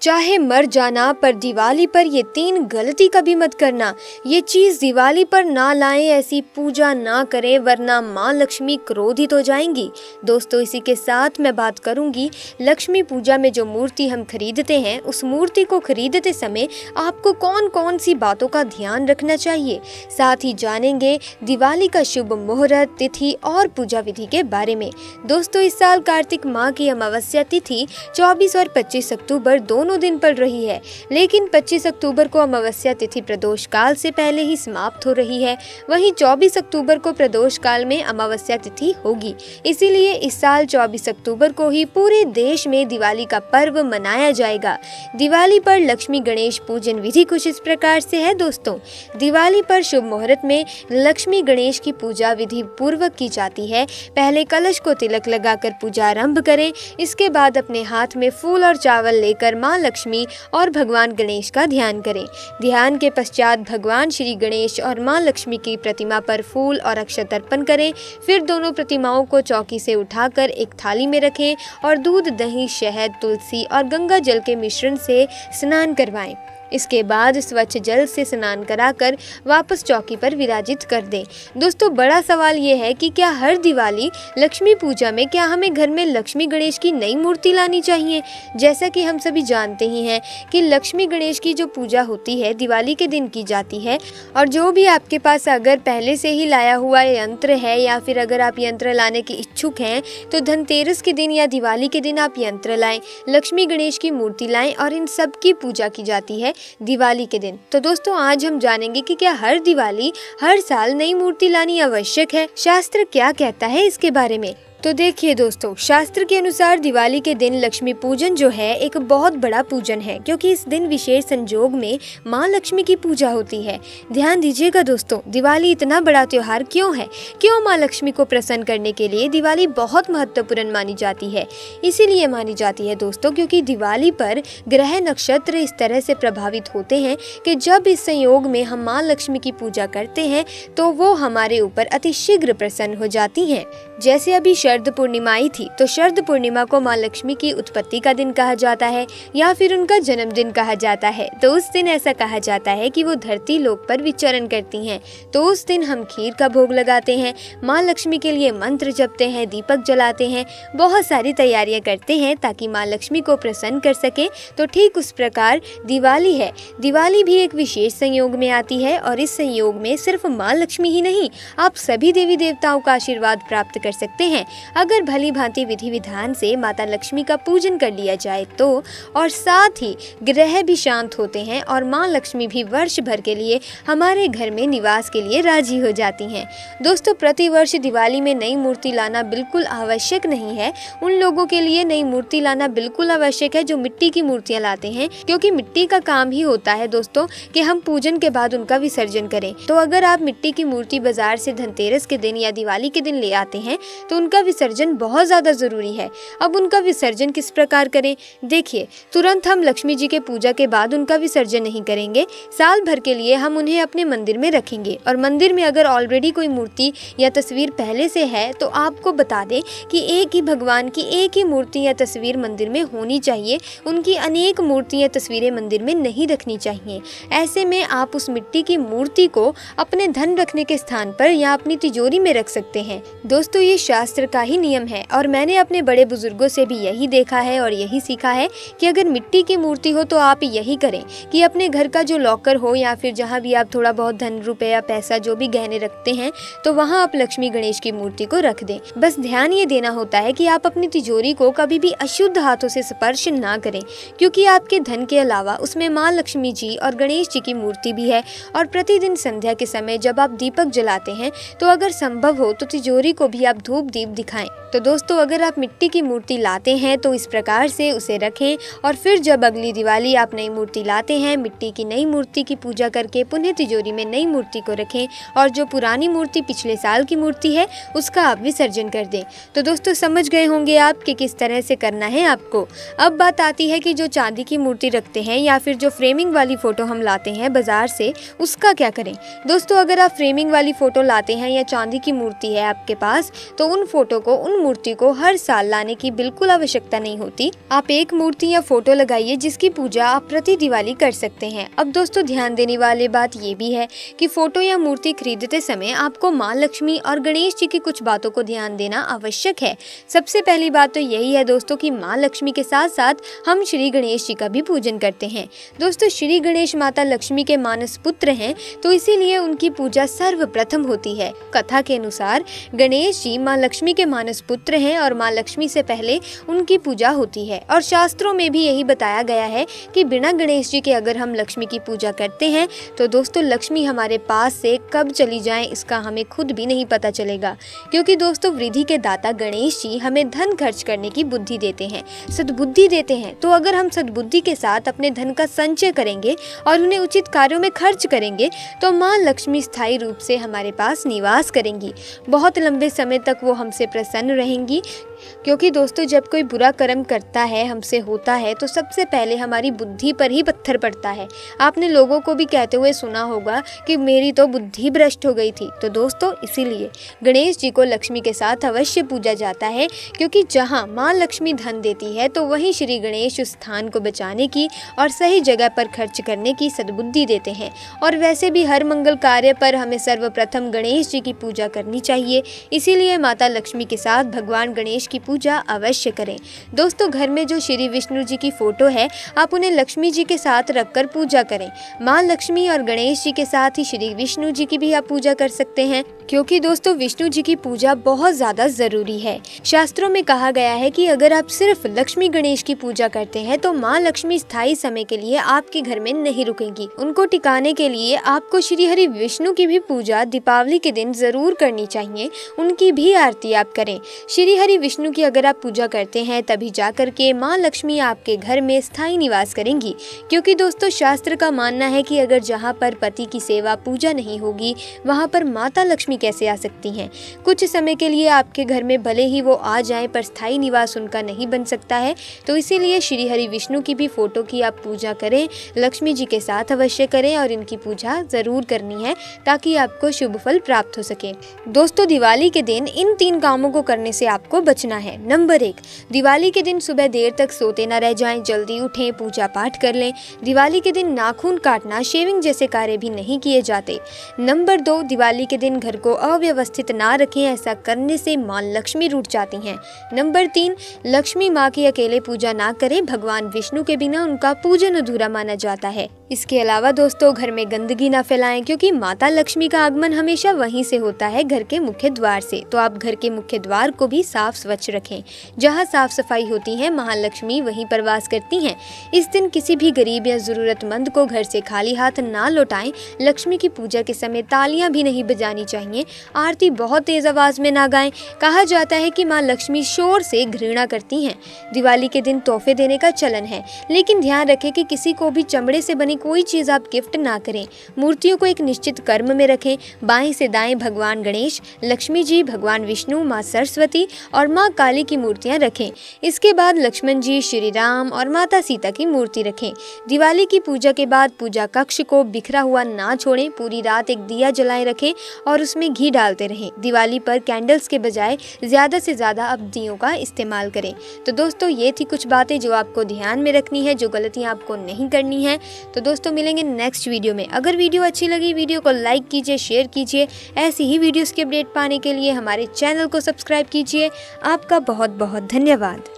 चाहे मर जाना पर दिवाली पर ये 3 गलती कभी मत करना। ये चीज़ दिवाली पर ना लाएं, ऐसी पूजा ना करें वरना माँ लक्ष्मी क्रोधित हो जाएंगी। दोस्तों, इसी के साथ मैं बात करूंगी लक्ष्मी पूजा में जो मूर्ति हम खरीदते हैं, उस मूर्ति को खरीदते समय आपको कौन कौन सी बातों का ध्यान रखना चाहिए। साथ ही जानेंगे दिवाली का शुभ मुहूर्त, तिथि और पूजा विधि के बारे में। दोस्तों, इस साल कार्तिक माह की अमावस्या तिथि 24 और 25 अक्टूबर दोनों दिन पड़ रही है, लेकिन 25 अक्टूबर को अमावस्या तिथि प्रदोष काल से पहले ही समाप्त हो रही है। वहीं 24 अक्टूबर को प्रदोष काल में अमावस्या तिथि होगी। इसीलिए इस साल 24 अक्टूबर को ही पूरे देश में दिवाली का पर्व मनाया जाएगा। दिवाली पर लक्ष्मी गणेश पूजन विधि कुछ इस प्रकार से है। दोस्तों, दिवाली पर शुभ मुहूर्त में लक्ष्मी गणेश की पूजा विधि पूर्वक की जाती है। पहले कलश को तिलक लगाकर पूजा आरंभ करें। इसके बाद अपने हाथ में फूल और चावल लेकर माँ लक्ष्मी और भगवान गणेश का ध्यान करें। ध्यान के पश्चात भगवान श्री गणेश और माँ लक्ष्मी की प्रतिमा पर फूल और अक्षत अर्पण करें। फिर दोनों प्रतिमाओं को चौकी से उठाकर एक थाली में रखें और दूध, दही, शहद, तुलसी और गंगा जल के मिश्रण से स्नान करवाएं। इसके बाद स्वच्छ जल से स्नान कराकर वापस चौकी पर विराजित कर दें। दोस्तों, बड़ा सवाल ये है कि क्या हर दिवाली लक्ष्मी पूजा में क्या हमें घर में लक्ष्मी गणेश की नई मूर्ति लानी चाहिए। जैसा कि हम सभी जानते ही हैं कि लक्ष्मी गणेश की जो पूजा होती है दिवाली के दिन की जाती है, और जो भी आपके पास अगर पहले से ही लाया हुआ यंत्र है या फिर अगर आप यंत्र लाने के इच्छुक हैं तो धनतेरस के दिन या दिवाली के दिन आप यंत्र लाएं, लक्ष्मी गणेश की मूर्ति लाएं और इन सब की पूजा की जाती है दिवाली के दिन। तो दोस्तों, आज हम जानेंगे कि क्या हर दिवाली हर साल नई मूर्ति लानी आवश्यक है। शास्त्र क्या कहता है इसके बारे में। तो देखिए दोस्तों, शास्त्र के अनुसार दिवाली के दिन लक्ष्मी पूजन जो है एक बहुत बड़ा पूजन है, क्योंकि इस दिन विशेष संजोग में माँ लक्ष्मी की पूजा होती है। ध्यान दीजिएगा दोस्तों, दिवाली इतना बड़ा त्योहार क्यों है, क्यों माँ लक्ष्मी को प्रसन्न करने के लिए दिवाली बहुत महत्वपूर्ण मानी जाती है। इसीलिए मानी जाती है दोस्तों, क्योंकि दिवाली पर ग्रह नक्षत्र इस तरह से प्रभावित होते हैं कि जब इस संयोग में हम माँ लक्ष्मी की पूजा करते हैं तो वो हमारे ऊपर अतिशीघ्र प्रसन्न हो जाती हैं। जैसे अभी शरद पूर्णिमा आई थी, तो शरद पूर्णिमा को माँ लक्ष्मी की उत्पत्ति का दिन कहा जाता है या फिर उनका जन्मदिन कहा जाता है। तो उस दिन ऐसा कहा जाता है कि वो धरती लोक पर विचरण करती हैं। तो उस दिन हम खीर का भोग लगाते हैं, माँ लक्ष्मी के लिए मंत्र जपते हैं, दीपक जलाते हैं, बहुत सारी तैयारियां करते हैं ताकि माँ लक्ष्मी को प्रसन्न कर सके। तो ठीक उस प्रकार दिवाली है। दिवाली भी एक विशेष संयोग में आती है और इस संयोग में सिर्फ माँ लक्ष्मी ही नहीं, आप सभी देवी देवताओं का आशीर्वाद प्राप्त कर सकते हैं अगर भली भांति विधि विधान से माता लक्ष्मी का पूजन कर लिया जाए तो। और साथ ही ग्रह भी शांत होते हैं और माँ लक्ष्मी भी वर्ष भर के लिए हमारे घर में निवास के लिए राजी हो जाती हैं। दोस्तों, प्रतिवर्ष दिवाली में नई मूर्ति लाना बिल्कुल आवश्यक नहीं है। उन लोगों के लिए नई मूर्ति लाना बिल्कुल आवश्यक है जो मिट्टी की मूर्तियाँ लाते हैं, क्योंकि मिट्टी का काम ही होता है दोस्तों कि हम पूजन के बाद उनका विसर्जन करें। तो अगर आप मिट्टी की मूर्ति बाजार से धनतेरस के दिन या दिवाली के दिन ले आते हैं तो उनका विसर्जन बहुत ज़्यादा ज़रूरी है। अब उनका विसर्जन किस प्रकार करें। देखिए, तुरंत हम लक्ष्मी जी के पूजा के बाद उनका विसर्जन नहीं करेंगे। साल भर के लिए हम उन्हें अपने मंदिर में रखेंगे, और मंदिर में अगर ऑलरेडी कोई मूर्ति या तस्वीर पहले से है तो आपको बता दें कि एक ही भगवान की एक ही मूर्ति या तस्वीर मंदिर में होनी चाहिए। उनकी अनेक मूर्ति या तस्वीरें मंदिर में नहीं रखनी चाहिए। ऐसे में आप उस मिट्टी की मूर्ति को अपने धन रखने के स्थान पर या अपनी तिजोरी में रख सकते हैं। दोस्तों, ये शास्त्र का ही नियम है और मैंने अपने बड़े बुजुर्गों से भी यही देखा है और यही सीखा है कि अगर मिट्टी की मूर्ति हो तो आप यही करें कि अपने घर का जो लॉकर हो या फिर जहाँ भी आप थोड़ा बहुत धन, रुपए या पैसा जो भी गहने रखते हैं, तो वहाँ आप लक्ष्मी गणेश की मूर्ति को रख दें। बस ध्यान ये देना होता है कि आप अपनी तिजोरी को कभी भी अशुद्ध हाथों से स्पर्श ना करें, क्योंकि आपके धन के अलावा उसमें माँ लक्ष्मी जी और गणेश जी की मूर्ति भी है। और प्रतिदिन संध्या के समय जब आप दीपक जलाते हैं तो अगर संभव हो तो तिजोरी को भी आप धूप दीप दिखाएं। तो दोस्तों, अगर आप मिट्टी की मूर्ति लाते हैं तो इस प्रकार से उसे रखें, और फिर जब अगली दिवाली आप नई मूर्ति लाते हैं, मिट्टी की नई मूर्ति की पूजा करके पुनः तिजोरी में नई मूर्ति को रखें, और जो पुरानी मूर्ति पिछले साल की मूर्ति है उसका आप विसर्जन कर दें। तो दोस्तों, समझ गए होंगे आप कि किस तरह से करना है आपको। अब बात आती है कि जो चांदी की मूर्ति रखते हैं या फिर जो फ्रेमिंग वाली फ़ोटो हम लाते हैं बाज़ार से, उसका क्या करें। दोस्तों, अगर आप फ्रेमिंग वाली फ़ोटो लाते हैं या चांदी की मूर्ति है आपके पास, तो उन फोटो फोटो को, उन मूर्ति को हर साल लाने की बिल्कुल आवश्यकता नहीं होती। आप एक मूर्ति या फोटो लगाइए जिसकी पूजा आप प्रति दिवाली कर सकते हैं। अब दोस्तों ध्यान देने वाली बात ये भी है कि फोटो या मूर्ति खरीदते समय आपको माँ लक्ष्मी और गणेश जी की कुछ बातों को ध्यान देना आवश्यक है। सबसे पहली बात तो यही है दोस्तों कि माँ लक्ष्मी के साथ साथ हम श्री गणेश जी का भी पूजन करते हैं। दोस्तों श्री गणेश माता लक्ष्मी के मानस पुत्र हैं, तो इसीलिए उनकी पूजा सर्वप्रथम होती है। कथा के अनुसार गणेश जी माँ लक्ष्मी के मानस पुत्र हैं और माँ लक्ष्मी से पहले उनकी पूजा होती है। और शास्त्रों में भी यही बताया गया है कि बिना गणेश जी के अगर हम लक्ष्मी की पूजा करते हैं तो दोस्तों लक्ष्मी हमारे पास से कब चली जाए इसका हमें खुद भी नहीं पता चलेगा। क्योंकि दोस्तों वृद्धि के दाता गणेश जी हमें धन खर्च करने की बुद्धि देते हैं, सद्बुद्धि देते हैं। तो अगर हम सद्बुद्धि के साथ अपने धन का संचय करेंगे और उन्हें उचित कार्यों में खर्च करेंगे तो माँ लक्ष्मी स्थायी रूप से हमारे पास निवास करेंगी। बहुत लंबे समय तक वो हमसे प्रसन्न रहेंगी। क्योंकि दोस्तों जब कोई बुरा कर्म करता है, हमसे होता है, तो सबसे पहले हमारी बुद्धि पर ही पत्थर पड़ता है। आपने लोगों को भी कहते हुए सुना होगा कि मेरी तो बुद्धि भ्रष्ट हो गई थी। तो दोस्तों इसीलिए गणेश जी को लक्ष्मी के साथ अवश्य पूजा जाता है, क्योंकि जहाँ माँ लक्ष्मी धन देती है तो वहीं श्री गणेश उस स्थान को बचाने की और सही जगह पर खर्च करने की सद्बुद्धि देते हैं। और वैसे भी हर मंगल कार्य पर हमें सर्वप्रथम गणेश जी की पूजा करनी चाहिए। इसीलिए माता लक्ष्मी के साथ भगवान गणेश की पूजा अवश्य करें। दोस्तों घर में जो श्री विष्णु जी की फोटो है आप उन्हें लक्ष्मी जी के साथ रखकर पूजा करें। माँ लक्ष्मी और गणेश जी के साथ ही श्री विष्णु जी की भी आप पूजा कर सकते हैं, क्योंकि दोस्तों विष्णु जी की पूजा बहुत ज्यादा जरूरी है। शास्त्रों में कहा गया है कि अगर आप सिर्फ लक्ष्मी गणेश की पूजा करते हैं तो माँ लक्ष्मी स्थायी समय के लिए आपके घर में नहीं रुकेंगी। उनको टिकाने के लिए आपको श्री हरि विष्णु की भी पूजा दीपावली के दिन जरूर करनी चाहिए। उनकी भी आरती आप करें। श्री हरि विष्णु की अगर आप पूजा करते हैं तभी जाकर के माँ लक्ष्मी आपके घर में स्थायी निवास करेंगी। क्योंकि दोस्तों शास्त्र का मानना है कि अगर जहाँ पर पति की सेवा पूजा नहीं होगी वहाँ पर माता लक्ष्मी कैसे आ सकती हैं। कुछ समय के लिए आपके घर में भले ही वो आ जाएं पर स्थायी निवास उनका नहीं बन सकता है। तो इसीलिए श्री हरि विष्णु की भी फोटो की आप पूजा करें, लक्ष्मी जी के साथ अवश्य करें और इनकी पूजा जरूर करनी है ताकि आपको शुभ फल प्राप्त हो सके। दोस्तों दिवाली के दिन इन 3 कामों को करने से आपको बचना है। नंबर 1, दिवाली के दिन सुबह देर तक सोते न रह जाएं, जल्दी उठें, पूजा पाठ कर लें। दिवाली के दिन नाखून काटना, शेविंग जैसे कार्य भी नहीं किए जाते। नंबर 2, दिवाली के दिन घर को अव्यवस्थित ना रखें, ऐसा करने से माँ लक्ष्मी रूठ जाती हैं। नंबर 3, लक्ष्मी माँ की अकेले पूजा ना करें, भगवान विष्णु के बिना उनका पूजन अधूरा माना जाता है। इसके अलावा दोस्तों घर में गंदगी ना फैलाएं, क्योंकि माता लक्ष्मी का आगमन हमेशा वहीं से होता है, घर के मुख्य द्वार से। तो आप घर के मुख्य द्वार को भी साफ स्वच्छ रखें। जहाँ साफ सफाई होती है महालक्ष्मी वहीं पर वास करती हैं। इस दिन किसी भी गरीब या जरूरतमंद को घर से खाली हाथ ना लौटाएं। लक्ष्मी की पूजा के समय तालियां भी नहीं बजानी चाहिए। आरती बहुत तेज आवाज में ना गाएं। कहा जाता है कि माँ लक्ष्मी शोर से घृणा करती हैं। दिवाली के दिन तोहफे देने का चलन है, लेकिन ध्यान रखें कि किसी को भी चमड़े से बनी कोई चीज आप गिफ्ट ना करें। मूर्तियों को एक निश्चित क्रम में रखें। बाएं से दाएं भगवान गणेश, लक्ष्मी जी, भगवान विष्णु, माँ सरस्वती और माँ काली की मूर्तियां रखें। इसके बाद लक्ष्मण जी, श्री राम और माता सीता की मूर्ति रखें। दिवाली की पूजा के बाद पूजा कक्ष को बिखरा हुआ ना छोड़ें। पूरी रात एक दिया जलाए रखें और उसमें घी डालते रहें। दिवाली पर कैंडल्स के बजाय ज्यादा से ज्यादा अब दियों का इस्तेमाल करें। तो दोस्तों ये थी कुछ बातें जो आपको ध्यान में रखनी है, जो गलतियां आपको नहीं करनी है। तो दोस्तों मिलेंगे नेक्स्ट वीडियो में। अगर वीडियो अच्छी लगी वीडियो को लाइक कीजिए, शेयर कीजिए। ऐसी ही वीडियोस की अपडेट पाने के लिए हमारे चैनल को सब्सक्राइब कीजिए। आपका बहुत बहुत धन्यवाद।